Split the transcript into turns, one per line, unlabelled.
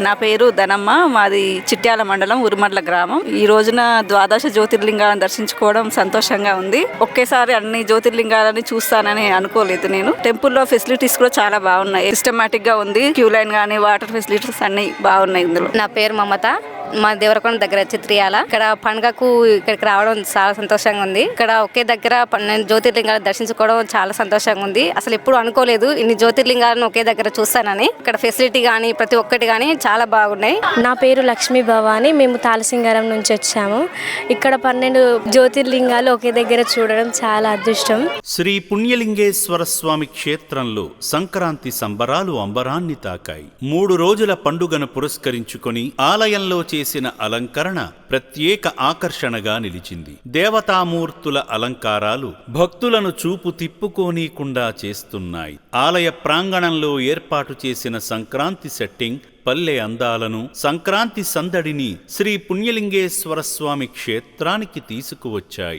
నా పేరు ధనమ్మ. మాది చిట్యాల మండలం ఉరుమడ్ల గ్రామం. ఈ రోజున ద్వాదశ జ్యోతిర్లింగాలను దర్శించుకోవడం సంతోషంగా ఉంది. ఒకేసారి అన్ని జ్యోతిర్లింగాలని చూస్తానని అనుకోలేదు నేను. టెంపుల్లో ఫెసిలిటీస్ కూడా చాలా బాగున్నాయి. సిస్టమేటిక్ గా ఉంది. క్యూ లైన్ గానీ వాటర్ ఫెసిలిటీస్ అన్ని బాగున్నాయి ఇందులో.
నా పేరు మమత. మా దేవరకొండ దగ్గర చిత్రియాల. ఇక్కడ పండుగకు ఇక్కడికి రావడం చాలా సంతోషంగా ఉంది. ఇక్కడ ఒకే దగ్గర జ్యోతిర్లింగాలను దర్శించుకోవడం చాలా సంతోషంగా ఉంది. అసలు ఎప్పుడు అనుకోలేదు ఇన్ని జ్యోతిర్లింగాలను ఒకే దగ్గర చూస్తానని. ఇక్కడ ఫెసిలిటీ కానీ ప్రతి ఒక్కటి కానీ చాలా బాగున్నాయి.
నా పేరు లక్ష్మీ భవాని. మేము తాలసింగారం నుంచి వచ్చాము. ఇక్కడ 12 జ్యోతిర్లింగాలు ఒకే దగ్గర చూడడం చాలా అదృష్టం.
శ్రీ పుణ్యలింగేశ్వర స్వామి క్షేత్రంలో సంక్రాంతి సంబరాలు అంబరాన్ని తాకాయి. 3 రోజుల పండుగను పురస్కరించుకొని ఆలయంలో చేసిన అలంకరణ ప్రత్యేక ఆకర్షణగా నిలిచింది. దేవతామూర్తుల అలంకారాలు భక్తులను చూపు తిప్పుకోనీకుండా చేస్తున్నాయి. ఆలయ ప్రాంగణంలో ఏర్పాటు చేసిన సంక్రాంతి సెట్టింగ్ పల్లె అందాలను, సంక్రాంతి సందడిని శ్రీ పుణ్యలింగేశ్వర స్వామి క్షేత్రానికి తీసుకువచ్చాయి.